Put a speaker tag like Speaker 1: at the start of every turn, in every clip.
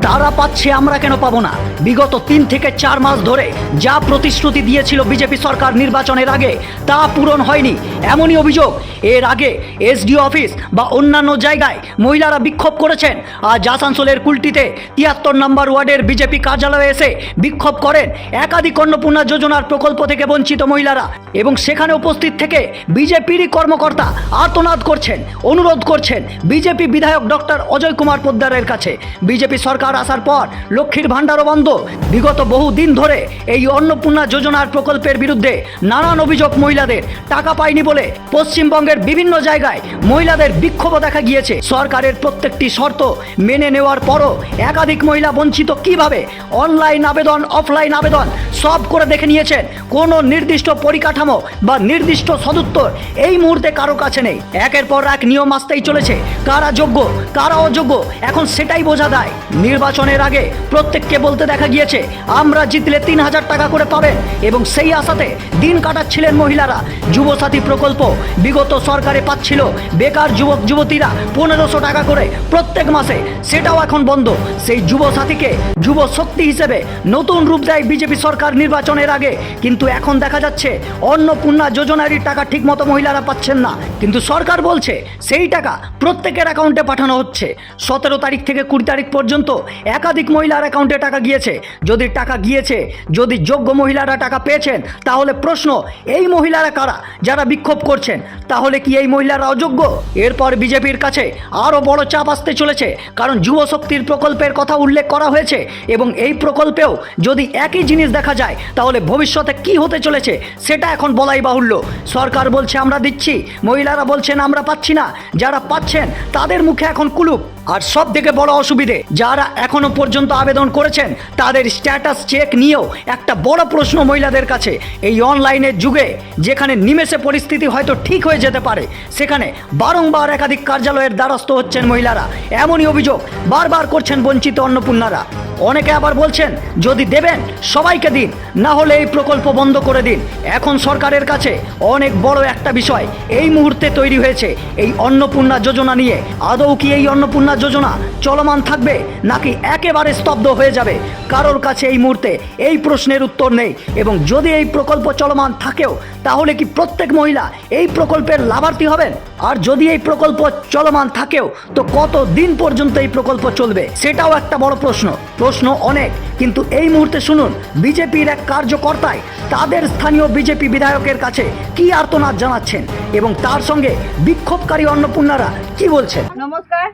Speaker 1: তারা পাচ্ছে, আমরা কেন পাবো না? বিগত 3 থেকে 4 মাস ধরে যা প্রতিশ্রুতি দিয়েছিল বিজেপি সরকার নির্বাচনের আগে তা পূরণ হয়নি, এমনই অভিযোগ। এর আগে এসডিও অফিস বা অন্যান্য জায়গায় মহিলারা বিক্ষোভ করেছেন। আজ আসানসোলের কুলটিতে 73 নম্বর ওয়ার্ডের বিজেপি কার্যালয়ে এসে বিক্ষোভ করেন একাধিক অন্নপূর্ণা যোজনার প্রকল্প থেকে বঞ্চিত মহিলারা, এবং সেখানে উপস্থিত থেকে বিজেপিরই কর্মকর্তা আর্তনাদ করছেন, অনুরোধ করছেন বিজেপি বিধায়ক ডক্টর অজয় কুমার পোদ্দারের কাছে। বিজেপি সরকার আসার পর লক্ষ্মীর ভাণ্ডারও বন্ধ। বিগত বহু দিন ধরে এই অন্নপূর্ণা যোজনার প্রকল্পের বিরুদ্ধে নানান অভিযোগ মহিলাদের। টাকা পায়নি বলে পশ্চিমবঙ্গের বিভিন্ন জায়গায় মহিলাদের বিক্ষোভ দেখা গিয়েছে। সরকারের প্রত্যেকটি শর্ত মেনে নেওয়ার পরও একাধিক মহিলা বঞ্চিত কিভাবে? অনলাইন আবেদন, অফলাইন আবেদন সব করে দেখে নিয়েছেন। কোনো নির্দিষ্ট পরিকাঠামো বা নির্দিষ্ট সদুত্তর এই মুহূর্তে কারো কাছে নেই। একের পর এক নিয়ম আসতেই চলেছে। কারা যোগ্য, কারা অযোগ্য, এখন সেটাই বোঝা দেয়। নির্বাচনের আগে প্রত্যেককে বলতে দেখা গিয়েছে আমরা জিতলে 3000 টাকা করে পাবেন, এবং সেই আশাতে দিন কাটাচ্ছিলেন মহিলারা। যুবসাথী প্রকল্প বিগত সরকারে পাচ্ছিল বেকার যুবক যুবতীরা 1500 টাকা করে প্রত্যেক মাসে, সেটাও এখন বন্ধ। সেই যুবসাথীকে যুব শক্তি হিসেবে নতুন রূপ দেয় বিজেপি সরকার নির্বাচনের আগে, কিন্তু এখন দেখা যাচ্ছে অন্নপূর্ণা যোজনারই টাকা ঠিকমতো মহিলারা পাচ্ছেন না। কিন্তু সরকার বলছে সেই টাকা প্রত্যেকের অ্যাকাউন্টে পাঠানো হচ্ছে। 17 তারিখ থেকে 20 তারিখ পর্যন্ত একাধিক মহিলার অ্যাকাউন্টে টাকা গিয়েছে। যদি টাকা গিয়েছে, যদি যোগ্য মহিলারা টাকা পেয়েছেন, তাহলে প্রশ্ন এই মহিলারা কারা যারা বিক্ষোভ করছেন? তাহলে কি এই মহিলারা অযোগ্য? এরপর বিজেপির কাছে আরও বড় চাপ আসতে চলেছে, কারণ যুব শক্তির প্রকল্পের কথা উল্লেখ করা হয়েছে, এবং এই প্রকল্পেও যদি একই জিনিস দেখা যায় তাহলে ভবিষ্যতে কি হতে চলেছে সেটা এখন বলাই বাহুল্য। সরকার বলছে আমরা দিচ্ছি, মহিলারা বলছেন আমরা পাচ্ছি না। যারা পাচ্ছেন তাদের মুখে এখন কুলুপ। আর সব থেকে বড় অসুবিধে, যারা এখনো পর্যন্ত আবেদন করেছেন তাদের স্ট্যাটাস চেক নিয়েও একটা বড় প্রশ্ন মহিলাদের কাছে। এই অনলাইনের যুগে যেখানে নিমেষে পরিস্থিতি হয়তো ঠিক হয়ে যেতে পারে, সেখানে বারংবার একাধিক কার্যালয়ের দ্বারস্থ হচ্ছেন মহিলারা। এমনই অভিযোগ বারবার করছেন বঞ্চিত অন্নপূর্ণারা। অনেকে আবার বলছেন যদি দেবেন সবাইকে দিন, না হলে এই প্রকল্প বন্ধ করে দিন। এখন সরকারের কাছে অনেক বড় একটা বিষয় এই মুহূর্তে তৈরি হয়েছে এই অন্নপূর্ণা যোজনা নিয়ে। আদৌ কি এই অন্নপূর্ণা যোজনা চলমান থাকবে, নাকি একেবারে স্তব্ধ হয়ে যাবে? কারোর কাছে এই মুহূর্তে এই প্রশ্নের উত্তর নেই। এবং যদি এই প্রকল্প চলমান থাকেও, তাহলে কি প্রত্যেক মহিলা এই প্রকল্পের লাভার্থী হবেন? আর যদি এই প্রকল্প চলমান থাকেও, তো কত দিন পর্যন্ত এই প্রকল্প চলবে? সেটাও একটা বড় প্রশ্ন। প্রশ্ন অনেক, কিন্তু এই মুহূর্তে শুনুন বিজেপির এক কার্যকর্তায় তাদের স্থানীয় বিজেপি বিধায়কের কাছে কি আর্তনাদ জানাচ্ছেন, এবং তার সঙ্গে বিক্ষোভকারী অন্নপূর্ণারা কি বলছেন।
Speaker 2: নমস্কার,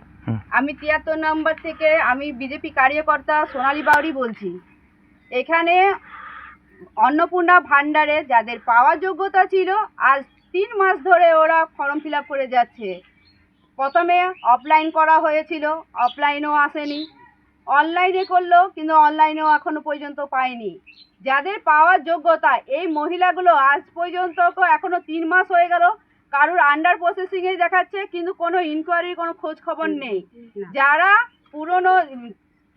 Speaker 2: আমি 73 নম্বর থেকে আমি বিজেপি কার্যকর্তা সোনালী বাউরি বলছি। এখানে অন্নপূর্ণা ভাণ্ডারে যাদের পাওয়ার যোগ্যতা ছিল, আজ 3 মাস ধরে ওরা ফর্ম ফিল আপ করে যাচ্ছে। প্রথমে অফলাইন করা হয়েছিল, অফলাইনও আসেনি। অনলাইনে করলো, কিন্তু অনলাইনেও এখনো পর্যন্ত পায়নি। যাদের পাওয়ার যোগ্যতা এই মহিলাগুলো আজ পর্যন্ত এখনো 3 মাস হয়ে গেল, কারোর আন্ডার প্রসেসিংয়ে দেখাচ্ছে, কিন্তু কোনো ইনকোয়ারির কোনো খোঁজ খবর নেই। যারা পুরনো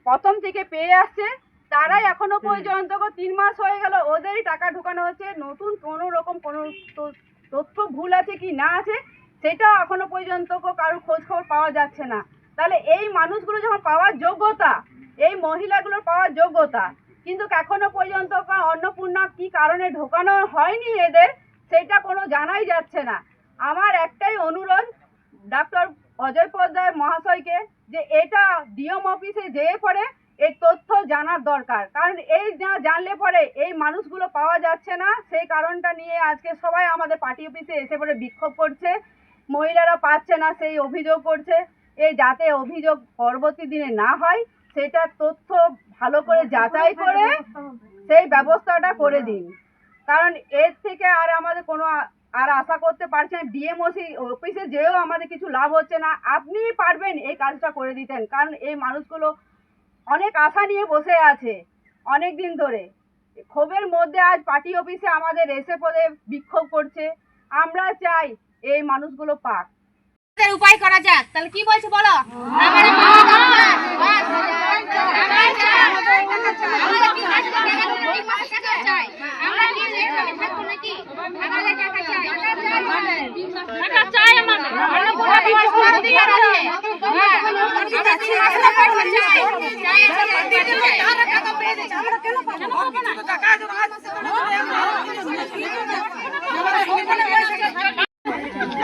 Speaker 2: প্রথম থেকে পেয়ে আসছে তারাই এখনো পর্যন্ত 3 মাস হয়ে গেল ওদেরই টাকা ঢোকানো হচ্ছে। নতুন কোনো রকম কোনো তথ্য ভুল আছে কি না আছে সেটাও এখনো পর্যন্ত কারোর খোঁজ খবর পাওয়া যাচ্ছে না। তাহলে এই মানুষগুলো যখন পাওয়ার যোগ্যতা, এই মহিলাগুলোর পাওয়ার যোগ্যতা, কিন্তু এখনো পর্যন্ত অন্নপূর্ণা কি কারণে ঢোকানো হয়নি এদের, সেটা কোনো জানাই যাচ্ছে না। আমার একটাই অনুরোধ ডক্টর অজয় পোদ্দার মহাশয়কে, যে এটা ডিএম অফিসে যেয়ে পড়ে এই তথ্য জানার দরকার, কারণ এই না জানলে পরে এই মানুষগুলো পাওয়া যাচ্ছে না। সেই কারণটা নিয়ে আজকে সবাই আমাদের পার্টি অফিসে এসে পড়ে বিক্ষোভ করছে। মহিলারা পাচ্ছে না সেই অভিযোগ করছে। এই যাতে অভিযোগ পরবর্তী দিনে না হয় সেটা তথ্য ভালো করে যাচাই করে সেই ব্যবস্থাটা করে দিন, কারণ এর থেকে আর আমাদের কোনো আর আশা করতে পারছি না। ডিএম অফিসে যেও আমাদের কিছু লাভ হচ্ছে না। আপনিই পারবেন এই কাজটা করে দিতেন, কারণ এই মানুষগুলো অনেক আশা নিয়ে বসে আছে অনেক দিন ধরে। ক্ষোভের মধ্যে আজ পার্টি অফিসে আমাদের এসে পদে বিক্ষোভ করছে। আমরা চাই এই মানুষগুলো পাক।
Speaker 3: উপায় করা যাক, তাহলে কি বলছে বলো। আমরা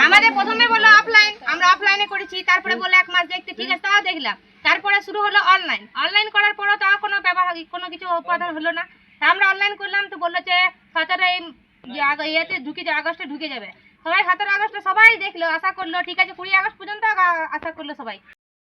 Speaker 3: আমাদের প্রথমে বললো অফলাইন, আমরা অফলাইনে করেছি, তারপরে বললো 1 মাস দেখতে, ঠিক আছে তাও দেখলাম। তারপরে শুরু হলো অনলাইন, অনলাইন করার পরও তাও কোনো ব্যবহার কোনো কিছু উপাদান হলো না। তা আমরা অনলাইন করলাম, তো বললো যে 17 ইয়েতে ঢুকে যাবে, আগস্টে ঢুকে যাবে। সবাই 17 আগস্টে সবাই দেখলো, আশা করলো, ঠিক আছে 20 আগস্ট পর্যন্ত আশা করলো সবাই।